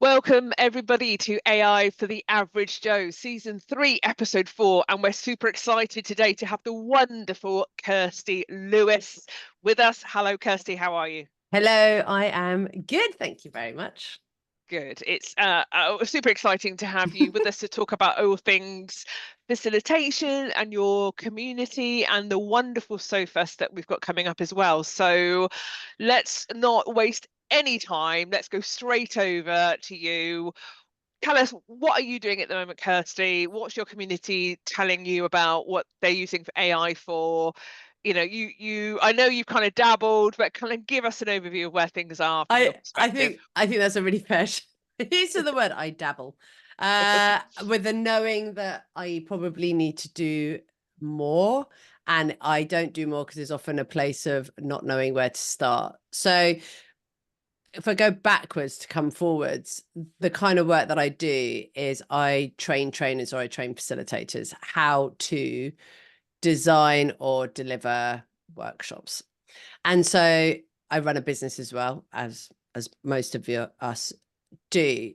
Welcome everybody to AI for the Average Joe, season 3, episode 4, and we're super excited today to have the wonderful Kirsty Lewis with us. Hello, Kirsty. How are you? Hello, I am good. Thank you very much. Good. It's super exciting to have you with us to talk about all things facilitation and your community and the wonderful SoFest that we've got coming up as well. So let's not waste any time. Let's go straight over to you. Tell us, what are you doing at the moment, Kirsty? What's your community telling you about what they're using for AI for? You know, I know you've kind of dabbled, but kind of give us an overview of where things are from your I perspective. think that's a really fair use of the word. I dabble with the knowing that I probably need to do more, and I don't do more because there's often a place of not knowing where to start. So if I go backwards to come forwards, the kind of work that I do is I train trainers or I train facilitators how to design or deliver workshops. And so I run a business as well, as most of us do.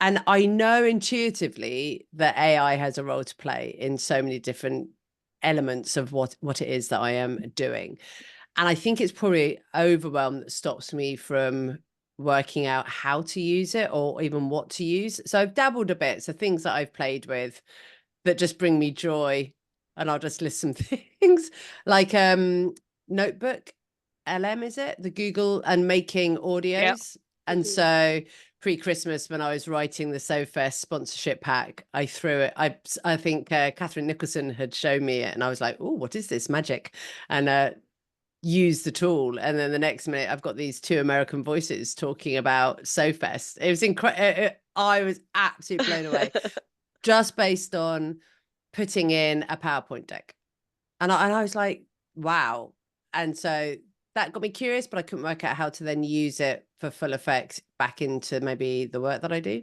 And I know intuitively that AI has a role to play in so many different elements of what it is that I am doing. And I think it's probably overwhelm that stops me from working out how to use it or even what to use. So I've dabbled a bit. So things that I've played with that just bring me joy, and I'll just list some things like Notebook LM, is it? The Google, and making audios. And so pre-Christmas, when I was writing the SoFest sponsorship pack, I threw it. I think Catherine Nicholson had shown me it, and I was like, oh, what is this magic? And use the tool, and then the next minute I've got these 2 American voices talking about SoFest. It was incredible. I was absolutely blown away just based on putting in a PowerPoint deck. And I was like, wow. And so that got me curious, but I couldn't work out how to then use it for full effect back into maybe the work that I do.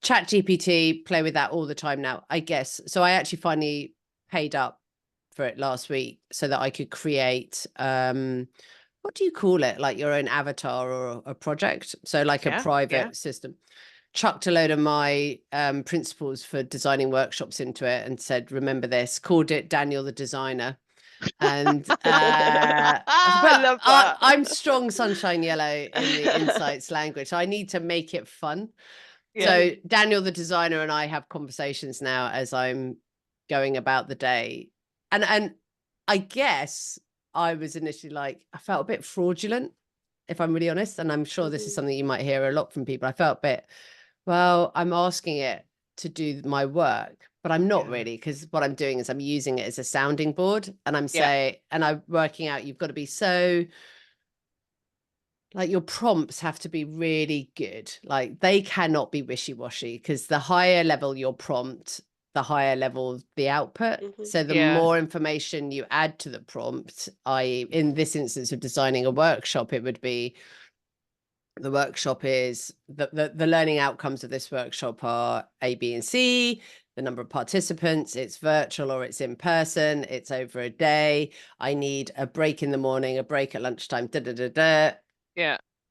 ChatGPT, play with that all the time now, I guess. So I actually finally paid up for it last week so that I could create what do you call it, like your own avatar or a project, so like a private system. Chucked a load of my principles for designing workshops into it and said, remember this, called it Daniel the Designer. And I love that. I'm strong sunshine yellow in the insights language, so I need to make it fun. So Daniel the Designer and I have conversations now as I'm going about the day. And I guess I was initially like, I felt a bit fraudulent, if I'm really honest. And I'm sure this is something you might hear a lot from people. I felt a bit, well, I'm asking it to do my work, but I'm not really, because what I'm doing is I'm using it as a sounding board, and I'm saying, and I'm working out, you've got to be so, like, your prompts have to be really good. Like, they cannot be wishy-washy, because the higher level your prompt, the higher level the output. So the more information you add to the prompt, i.e. in this instance of designing a workshop, it would be, the workshop is the learning outcomes of this workshop are A, B, and C. The number of participants, it's virtual or it's in person, it's over a day. I need a break in the morning, a break at lunchtime,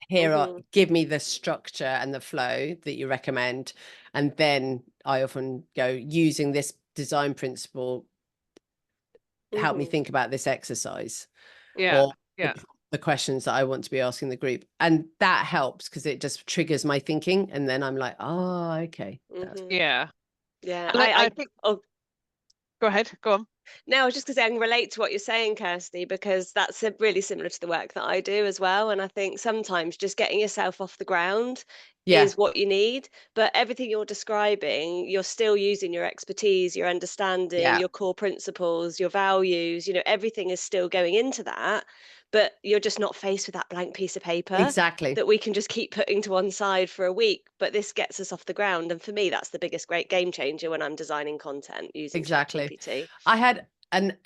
Here give me the structure and the flow that you recommend. And then I often go, using this design principle, help me think about this exercise. Or the questions that I want to be asking the group. And that helps because it just triggers my thinking. And then I'm like, oh, okay. Yeah. I think, go ahead, go on. No, I was just going to say I can relate to what you're saying, Kirsty, because that's really similar to the work that I do as well. And I think sometimes just getting yourself off the ground is what you need. But everything you're describing, you're still using your expertise, your understanding, your core principles, your values, everything is still going into that. But you're just not faced with that blank piece of paper that we can just keep putting to one side for a week. But this gets us off the ground. And for me, that's the biggest great game changer when I'm designing content using ChatGPT. I had, and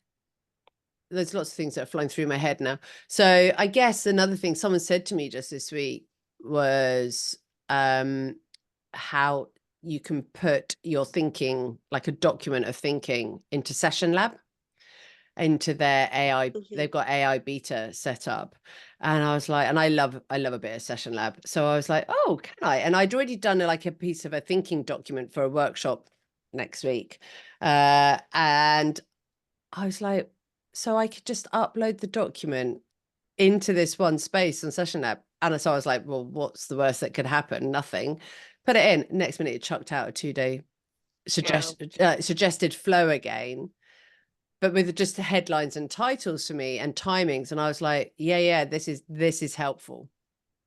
there's lots of things that are flowing through my head now. So I guess another thing someone said to me just this week was how you can put your thinking, like a document of thinking, into Session Lab, into their AI. They've got AI beta set up. And I was like, and I love a bit of session lab. So I was like, oh, can I? And I'd already done like a piece of a thinking document for a workshop next week. And I was like, so I could just upload the document into this one space on session lab. And so I was like, well, what's the worst that could happen? Nothing. Put it in. Next minute, it chucked out a 2-day suggested flow again, but with just the headlines and titles for me and timings. And I was like, yeah, this is helpful.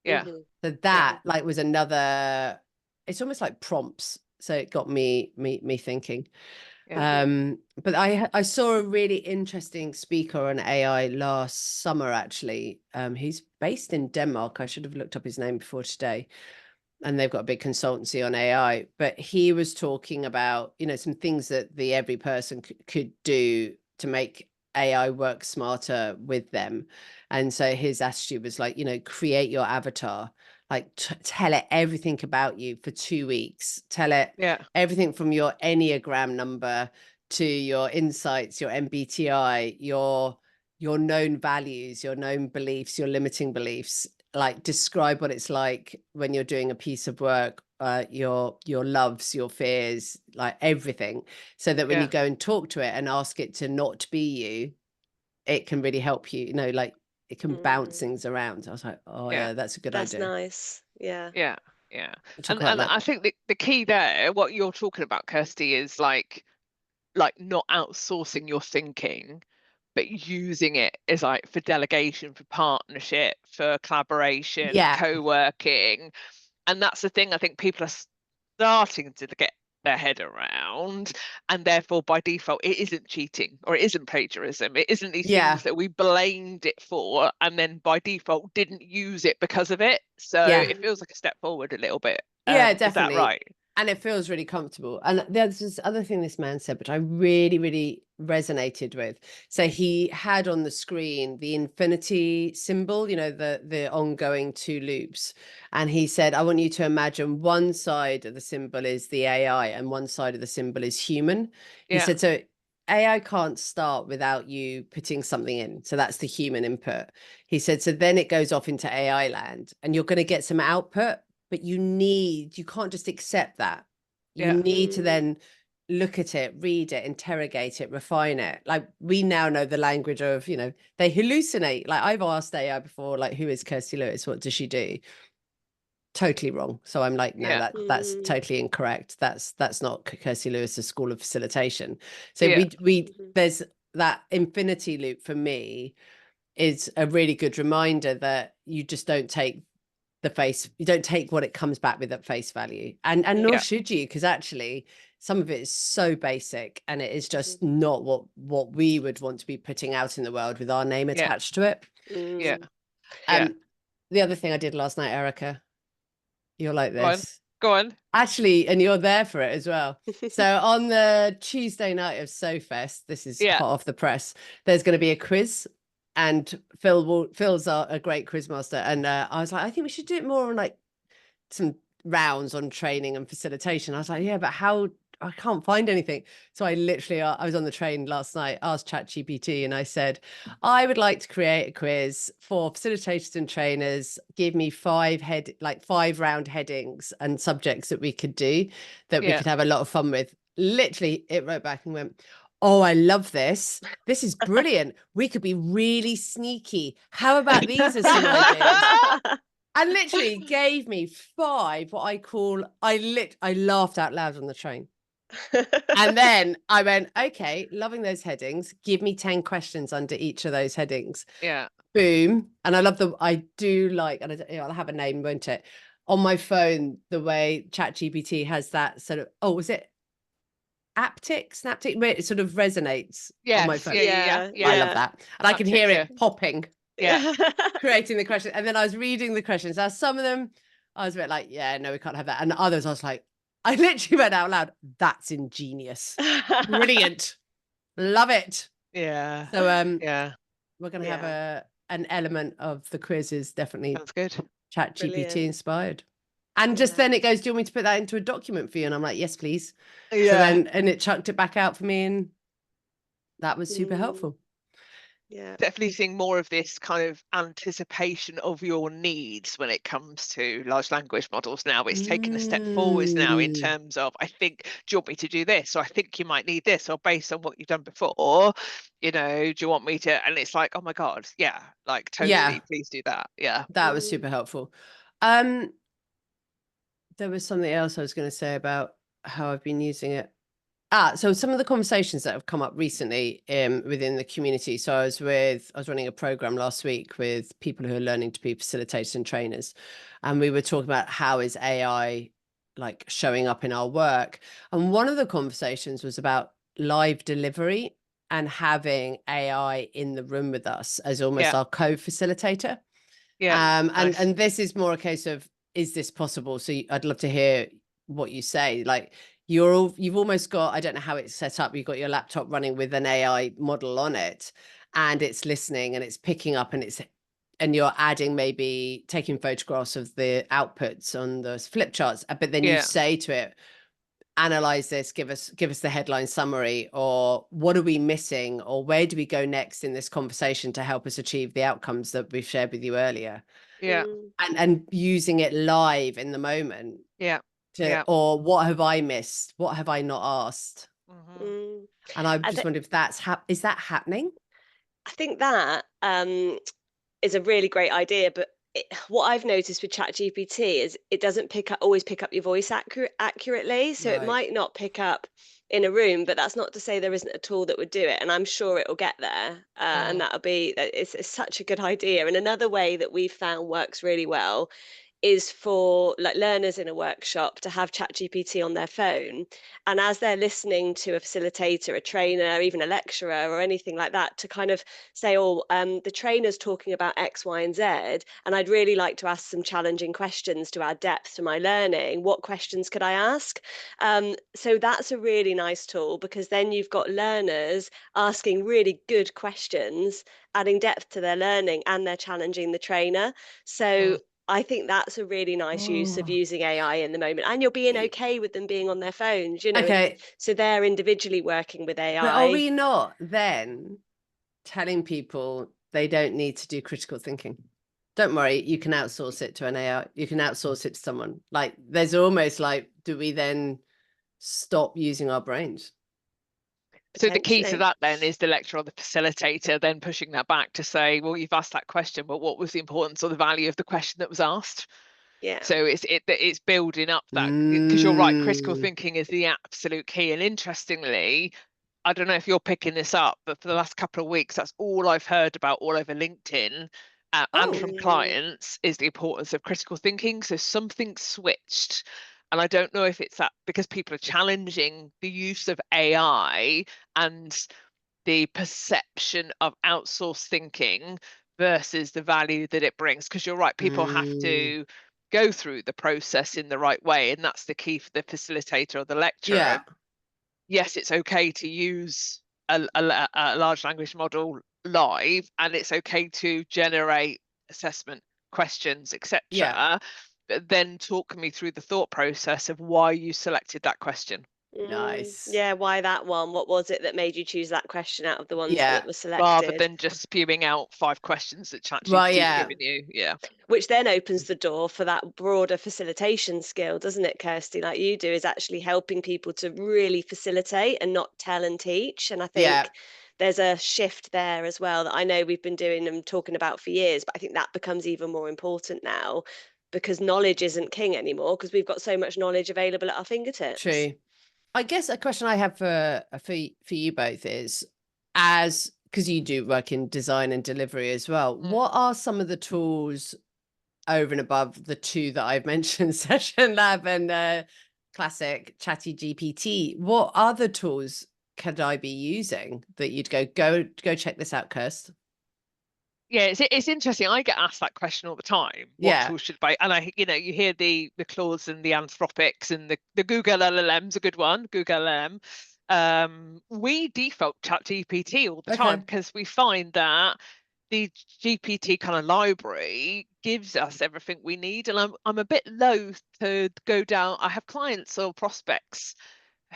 Yeah. So that like was another, it's almost like prompts. So it got me thinking. But I saw a really interesting speaker on AI last summer, actually. He's based in Denmark. I should have looked up his name before today. And they've got a big consultancy on AI, but he was talking about, you know, some things that every person could do to make AI work smarter with them. And so his attitude was like, you know, create your avatar, like tell it everything about you for 2 weeks, tell it everything from your Enneagram number to your insights, your MBTI, your known values, your known beliefs, your limiting beliefs. Like describe what it's like when you're doing a piece of work, your loves, your fears, like everything, so that when you go and talk to it and ask it to not be you, it can really help you, you know, like it can bounce things around. I was like, oh yeah, that's a good idea. That's nice. Yeah. And I think the key there, what you're talking about, Kirsty, is like not outsourcing your thinking, but using it as like for delegation, for partnership, for collaboration, co-working. And that's the thing I think people are starting to get their head around, and therefore by default it isn't cheating or it isn't plagiarism, it isn't these things that we blamed it for and then by default didn't use it because of it. So it feels like a step forward a little bit. Definitely. Is that right? And it feels really comfortable. And there's this other thing this man said, which I really, really resonated with. So he had on the screen the infinity symbol, you know, the ongoing 2 loops. And he said, I want you to imagine one side of the symbol is the AI and one side of the symbol is human. He said, so AI can't start without you putting something in. So that's the human input. He said, so then it goes off into AI land and you're going to get some output. But you can't just accept that. You need to then look at it, read it, interrogate it, refine it. Like we now know the language of, you know, they hallucinate. Like I've asked AI before, like, who is Kirsty Lewis? What does she do? Totally wrong. So I'm like, no, that's totally incorrect. That's not Kirsty Lewis's School of Facilitation. So there's that infinity loop for me is a really good reminder that you just don't take you don't take what it comes back with at face value, and nor should you, because actually some of it is so basic and it is just not what we would want to be putting out in the world with our name attached to it. The other thing I did last night, Erica, you're like this. Go on. Actually, and you're there for it as well. So on the Tuesday night of SoFest, this is hot off the press, there's going to be a quiz. And Phil's a great quizmaster. And I was like, I think we should do it more on like some rounds on training and facilitation. I was like, yeah, but how? I can't find anything. So I literally, I was on the train last night, asked ChatGPT, and I said, I would like to create a quiz for facilitators and trainers. Give me 5 round headings and subjects that we could do that we could have a lot of fun with. Literally, it wrote back and went, oh, I love this. This is brilliant. We could be really sneaky. How about these as some ideas? And literally gave me 5 what I call, I laughed out loud on the train. And then I went, okay, loving those headings. Give me 10 questions under each of those headings. Boom. And I do like, and I'll have a name, won't it? On my phone, the way ChatGPT has that sort of, was it synaptic, it sort of resonates on my phone. I love that. And I can hear it popping, creating the question. And then I was reading the questions. Now some of them I was a bit like, yeah, no, we can't have that. And others I was like, I literally went out loud, that's ingenious. Brilliant. Love it. So we're gonna have an element of the quiz is definitely sounds good. ChatGPT inspired. And just then it goes, do you want me to put that into a document for you? And I'm like, yes, please. So then, and it chucked it back out for me. And that was super helpful. Yeah. Definitely seeing more of this kind of anticipation of your needs when it comes to large language models now. It's taken a step forwards now in terms of, I think, do you want me to do this? Or I think you might need this, or based on what you've done before, you know, do you want me to? And it's like, oh my God, yeah, like totally, please do that. Yeah. That was super helpful. There was something else I was going to say about how I've been using it. So some of the conversations that have come up recently within the community. So I was running a program last week with people who are learning to be facilitators and trainers. And we were talking about how is AI like showing up in our work. And one of the conversations was about live delivery and having AI in the room with us as almost our co-facilitator. Yeah. Nice. And this is more a case of, is this possible? So I'd love to hear what you say. Like, you've almost got, I don't know how it's set up, you've got your laptop running with an AI model on it, and it's listening and it's picking up, and you're adding, maybe taking photographs of the outputs on the flip charts, but then you say to it, analyze this, give us the headline summary, or what are we missing, or where do we go next in this conversation to help us achieve the outcomes that we've shared with you earlier. And using it live in the moment. Or what have I missed? What have I not asked? And I just wonder if is that happening? I think that is a really great idea, but what I've noticed with ChatGPT is it doesn't always pick up your voice accurately. So it might not pick up in a room, but that's not to say there isn't a tool that would do it. And I'm sure it will get there. And it's such a good idea. And another way that we've found works really well is for like learners in a workshop to have ChatGPT on their phone, and as they're listening to a facilitator, a trainer, even a lecturer or anything like that, to kind of say, oh, the trainer's talking about X, Y, and Z, and I'd really like to ask some challenging questions to add depth to my learning. What questions could I ask? So that's a really nice tool, because then you've got learners asking really good questions, adding depth to their learning, and they're challenging the trainer. So I think that's a really nice use of using AI in the moment, and you're being okay with them being on their phones, you know. So they're individually working with AI. But are we not then telling people they don't need to do critical thinking? Don't worry, you can outsource it to an AI. You can outsource it to someone. Like, there's almost like, do we then stop using our brains? So the key to that then is the lecturer or the facilitator then pushing that back to say, well, you've asked that question, but what was the importance or the value of the question that was asked? So it's building up that, because you're right, critical thinking is the absolute key. And interestingly, I don't know if you're picking this up, but for the last couple of weeks, that's all I've heard about all over LinkedIn and from clients, is the importance of critical thinking. So something switched. And I don't know if it's that because people are challenging the use of AI and the perception of outsourced thinking versus the value that it brings. Because you're right, people have to go through the process in the right way. And that's the key for the facilitator or the lecturer. Yes, it's okay to use a large language model live, and it's okay to generate assessment questions, etc. But then talk me through the thought process of why you selected that question. Nice. Yeah, why that one? What was it that made you choose that question out of the ones that were selected? Rather than just spewing out 5 questions that ChatGPT's given you. Which then opens the door for that broader facilitation skill, doesn't it, Kirsty? Like you do, is actually helping people to really facilitate and not tell and teach. And I think there's a shift there as well that I know we've been doing and talking about for years, but I think that becomes even more important now, because knowledge isn't king anymore, because we've got so much knowledge available at our fingertips. True. I guess a question I have for you both is, because you do work in design and delivery as well, what are some of the tools over and above the 2 that I've mentioned, Session Lab and classic ChatGPT? What other tools could I be using that you'd go check this out, Kirst? Yeah, it's interesting. I get asked that question all the time. What tools should I? And you hear the Claudes and the Anthropics and the Google LLM's a good one. Google LM. We default ChatGPT all the time, because we find that the GPT kind of library gives us everything we need. And I'm a bit loath to go down. I have clients or prospects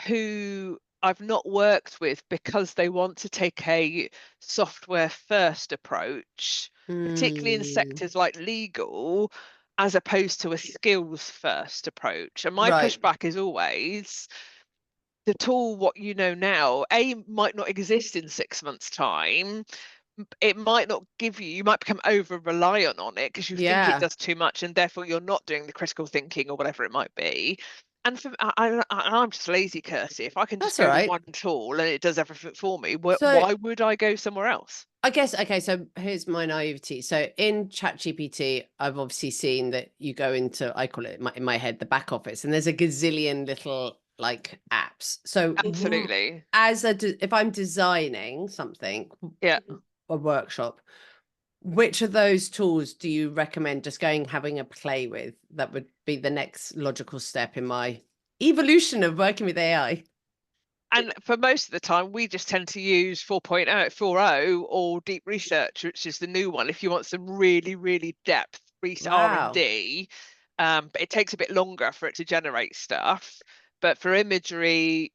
who I've not worked with because they want to take a software first approach, particularly in sectors like legal, as opposed to a skills first approach. And my Right. pushback is always, the tool, what you know now, might not exist in 6 months' time. It might not give you might become over reliant on it because you think it does too much, and therefore you're not doing the critical thinking or whatever it might be. And I'm just lazy, Kirsty. If I can just That's all go to right. one tool and it does everything for me, So- why would I go somewhere else? I guess, okay, so here's my naivety. So in ChatGPT, I've obviously seen that you go into, I call it in my head, the back office, and there's a gazillion little like apps. So Absolutely. if I'm designing something, Yeah. a workshop, which of those tools do you recommend just having a play with? That would be the next logical step in my evolution of working with AI. And for most of the time, we just tend to use 4.0 or Deep Research, which is the new one, if you want some really, really depth R&D. But it takes a bit longer for it to generate stuff. But for imagery,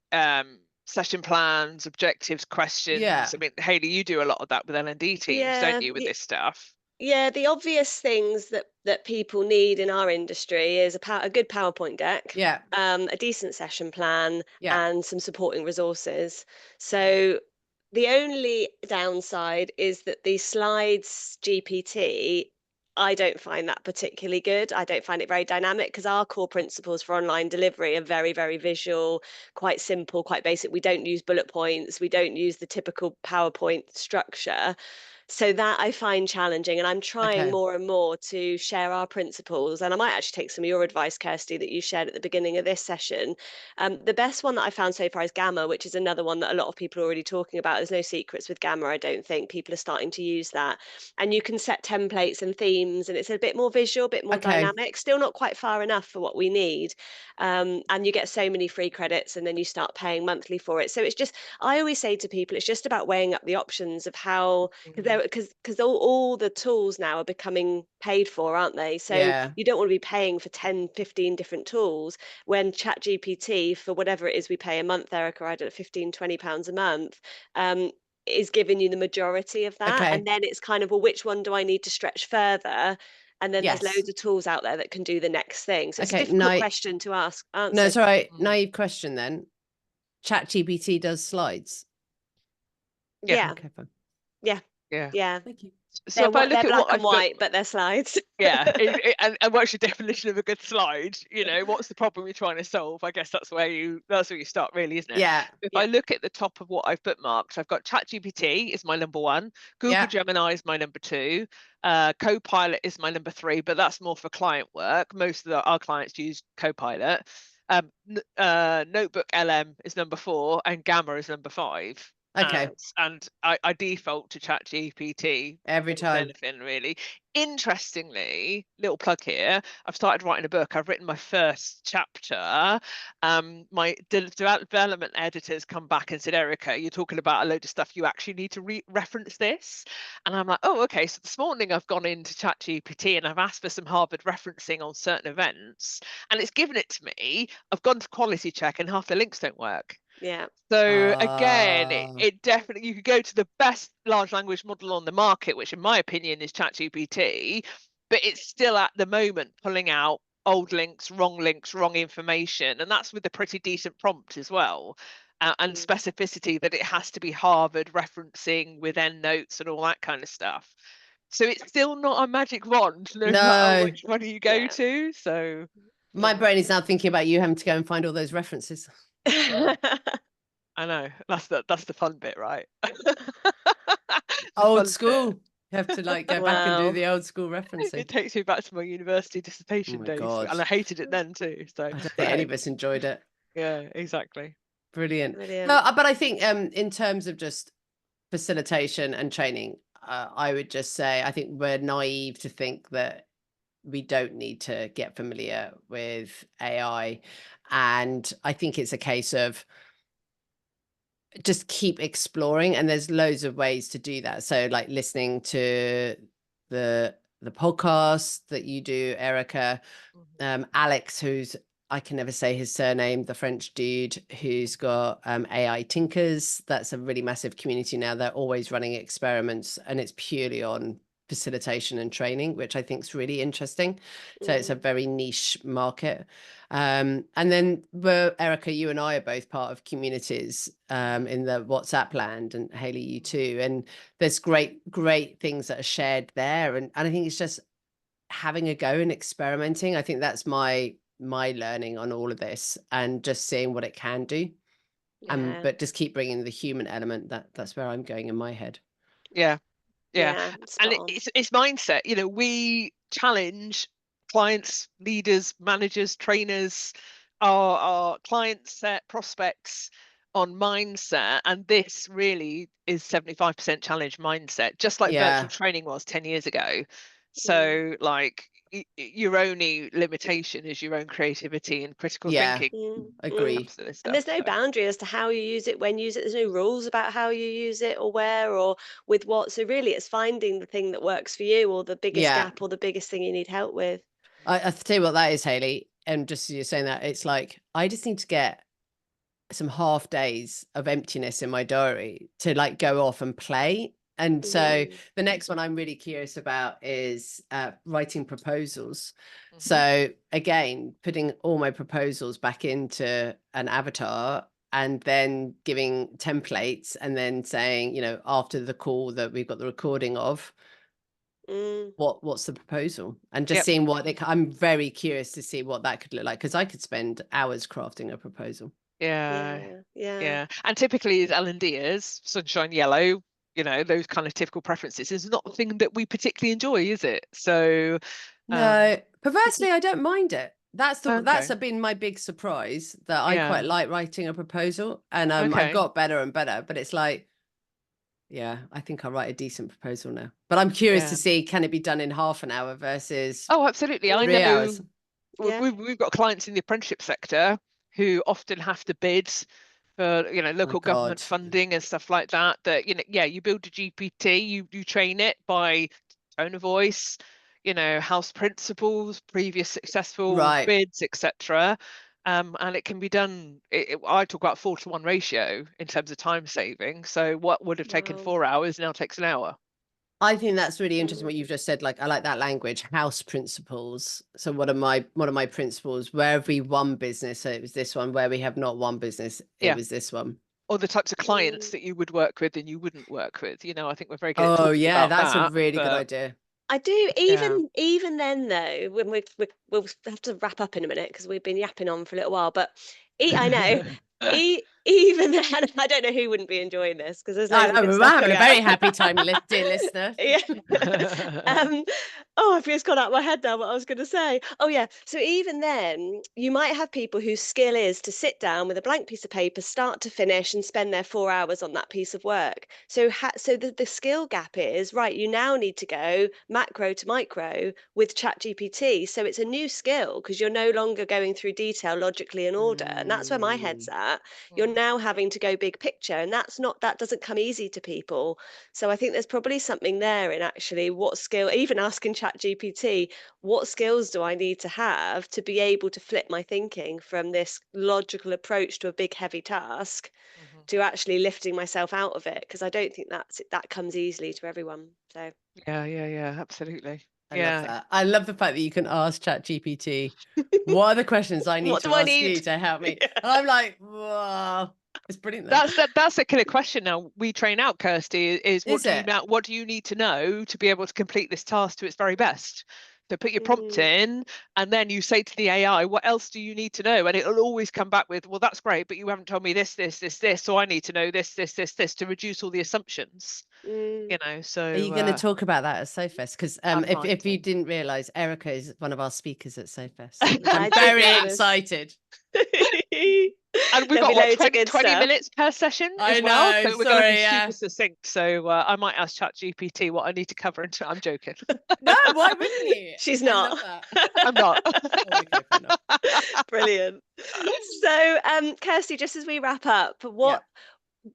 session plans, objectives, questions, I mean, Hayley, you do a lot of that with L&D teams, don't you, with this stuff? Yeah, the obvious things that people need in our industry is a good PowerPoint deck, a decent session plan, and some supporting resources. So the only downside is that the slides GPT, I don't find that particularly good. I don't find it very dynamic because our core principles for online delivery are very, very visual, quite simple, quite basic. We don't use bullet points. We don't use the typical PowerPoint structure. So that I find challenging, and I'm trying more and more to share our principles. And I might actually take some of your advice, Kirsty, that you shared at the beginning of this session. The best one that I found so far is Gamma, which is another one that a lot of people are already talking about. There's no secrets with Gamma, I don't think. People are starting to use that. And you can set templates and themes, and it's a bit more visual, a bit more dynamic, still not quite far enough for what we need. And you get so many free credits, and then you start paying monthly for it. So it's just, I always say to people, it's just about weighing up the options of how, because all the tools now are becoming paid for, aren't they? So you don't want to be paying for 10, 15 different tools when ChatGPT, for whatever it is we pay a month, Erica, I don't know, 15, £20 a month, is giving you the majority of that. And then it's kind of, well, which one do I need to stretch further? And then there's loads of tools out there that can do the next thing. So it's a difficult question to answer. No, it's all right. Naive question then. ChatGPT does slides. Yeah. Okay, fine. Yeah. Thank you. So if I look they're at black what and white, but they're slides. and what's your definition of a good slide? You know, what's the problem you're trying to solve? I guess that's where you start, really, isn't it? If I look at the top of what I've bookmarked, I've got ChatGPT is my number one, Google Gemini is my number two, Copilot is my number three, but that's more for client work. Most of our clients use Copilot. Notebook LM is number four, and Gamma is number five. And I default to ChatGPT every time. Anything really. Interestingly, little plug here, I've started writing a book. I've written my first chapter. My development editors come back and said, Erica, you're talking about a load of stuff. You actually need to reference this. And I'm like, oh, okay. So this morning I've gone into ChatGPT and I've asked for some Harvard referencing on certain events, and it's given it to me. I've gone to quality check and half the links don't work. So again, it definitely, you could go to the best large language model on the market, which in my opinion is ChatGPT, but it's still at the moment pulling out old links, wrong information. And that's with a pretty decent prompt as well. And specificity that it has to be Harvard referencing with endnotes and all that kind of stuff. So it's still not a magic wand, no matter which one you go to. So my brain is now thinking about you having to go and find all those references. I know, that's the fun bit, right? Old school. You have to like go back and do the old school referencing. It takes me back to my university dissertation days, and I hated it then too. So I don't think any of us enjoyed it. Yeah, exactly. Brilliant. No, but I think in terms of just facilitation and training, I would just say I think we're naive to think that we don't need to get familiar with AI. And I think it's a case of just keep exploring, and there's loads of ways to do that. So like listening to the podcast that you do, Erica, Alex, who's I can never say his surname, the French dude who's got AI Tinkers. That's a really massive community now. They're always running experiments, and it's purely on facilitation and training, which I think is really interesting. So it's a very niche market. And then Erica, you and I are both part of communities in the WhatsApp land, and Hayley, you too. And there's great things that are shared there. And I think it's just having a go and experimenting. I think that's my learning on all of this, and just seeing what it can do. But just keep bringing the human element. That's where I'm going in my head. Yeah. And it's mindset. You know, we challenge clients, leaders, managers, trainers, our client set, prospects on mindset. And this really is 75% challenge mindset, just like virtual training was 10 years ago. So like your only limitation is your own creativity and critical thinking. Agree. And there's no boundary as to how you use it, when you use it. There's no rules about how you use it or where or with what. So really it's finding the thing that works for you, or the biggest gap, or the biggest thing you need help with. I tell you what that is, Hayley. And just as you're saying that, it's like, I just need to get some half days of emptiness in my diary to like go off and play. And so the next one I'm really curious about is writing proposals. So again, putting all my proposals back into an avatar, and then giving templates, and then saying, you know, after the call that we've got the recording of, what's the proposal, and just seeing what I'm very curious to see what that could look like, because I could spend hours crafting a proposal. And typically as L&Ders, sunshine yellow, you know, those kind of typical preferences is not the thing that we particularly enjoy, is it? So no, perversely I don't mind it. That's been my big surprise, that I quite like writing a proposal, and I've got better and better, but it's like, I think I'll write a decent proposal now. But I'm curious to see, can it be done in half an hour versus absolutely. I 3 know hours? We've got clients in the apprenticeship sector who often have to bid for, you know, local government funding and stuff like that, you know, you build a GPT, you train it by tone of voice, you know, house principles, previous successful bids, etc. And it can be done. I talk about 4-to-1 ratio in terms of time saving. So what would have taken 4 hours now takes an hour. I think that's really interesting what you've just said. Like, I like that language, house principles. So what are my principles? Where have we won business? So it was this one. Where we have not won business, it was this one. Or the types of clients that you would work with and you wouldn't work with. You know, I think we're very good at talking about that's a really good idea. I do. Even then, though, when we'll have to wrap up in a minute because we've been yapping on for a little while. But I know, even then, I don't know who wouldn't be enjoying this, because there's loads of good we're stuff having a very happy time, dear listener. I've just gone out of my head now what I was going to say. So even then, you might have people whose skill is to sit down with a blank piece of paper, start to finish, and spend their 4 hours on that piece of work. So the skill gap is, right, you now need to go macro to micro with ChatGPT. So it's a new skill, because you're no longer going through detail logically in order. And that's where my head's at. You're now having to go big picture, and that doesn't come easy to people. So I think there's probably something there in actually what skill, even asking ChatGPT, what skills do I need to have to be able to flip my thinking from this logical approach to a big heavy task to actually lifting myself out of it, because I don't think that comes easily to everyone. So absolutely. I love that. I love the fact that you can ask ChatGPT, what are the questions I need to ask you to help me? And I'm like, whoa, it's brilliant. That's the kind of question now we train out, Kirsty, is what do you need to know to be able to complete this task to its very best? So put your prompt in, and then you say to the AI, what else do you need to know? And it'll always come back with, well, that's great, but you haven't told me this, so I need to know this, to reduce all the assumptions. You know, so are you going to talk about that at SoFest? Because if you didn't realize, Erica is one of our speakers at SoFest. I'm very excited. And we've got 20 minutes per session as well. So we're going to be super succinct. So I might ask ChatGPT what I need to cover. And I'm joking. No, why wouldn't you? She's not. I'm not. Brilliant. So, Kirsty, just as we wrap up,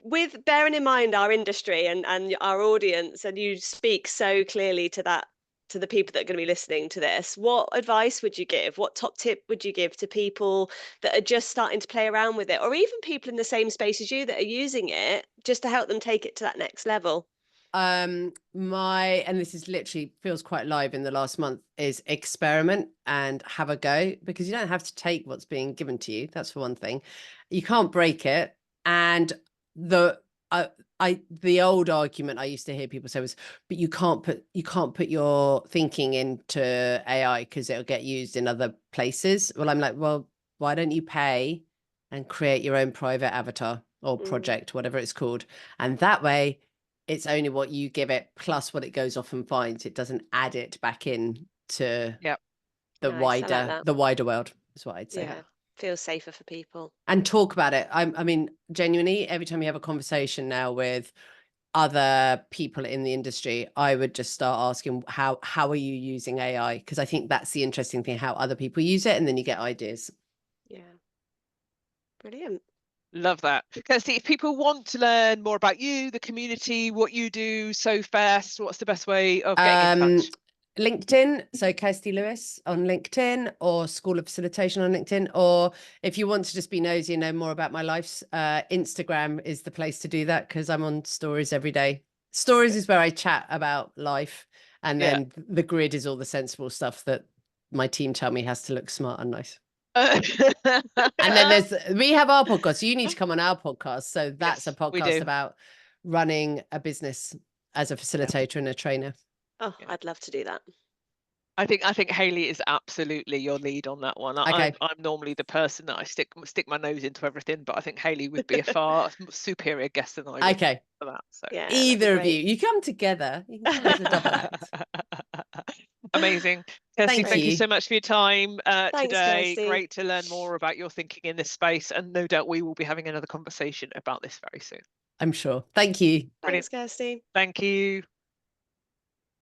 with bearing in mind our industry and our audience, and you speak so clearly to that to the people that are going to be listening to this, what advice would you give? What top tip would you give to people that are just starting to play around with it, or even people in the same space as you that are using it, just to help them take it to that next level? And this is literally feels quite live in the last month, is experiment and have a go, because you don't have to take what's being given to you. That's for one thing. You can't break it. And the old argument I used to hear people say was, but you can't put your thinking into AI because it'll get used in other places. Well, I'm like, well, why don't you pay and create your own private avatar or project, whatever it's called, and that way it's only what you give it plus what it goes off and finds. It doesn't add it back in to the wider world, is what I'd say. Yeah, feels safer for people. And talk about it. I mean, genuinely, every time you have a conversation now with other people in the industry, I would just start asking, how are you using AI? Because I think that's the interesting thing, how other people use it, and then you get ideas. Yeah, brilliant. Love that. Kirsty, if people want to learn more about you, the community, what you do, So Fast, what's the best way of getting in touch? LinkedIn, so Kirsty Lewis on LinkedIn, or School of Facilitation on LinkedIn. Or if you want to just be nosy and know more about my life, Instagram is the place to do that, because I'm on stories every day. Stories is where I chat about life, and then the grid is all the sensible stuff that my team tell me has to look smart and nice. And then we have our podcast. So you need to come on our podcast. So that's a podcast about running a business as a facilitator and a trainer. Oh, I'd love to do that. I think Hayley is absolutely your lead on that one. I'm normally the person that I stick my nose into everything, but I think Hayley would be a far superior guest than I would for that. So either of you come together. You can come as a double act. Amazing. Kirsty, thank you so much for your time today. Kirsty. Great to learn more about your thinking in this space, and no doubt we will be having another conversation about this very soon. I'm sure. Thank you. Thanks, Kirsty. Thank you.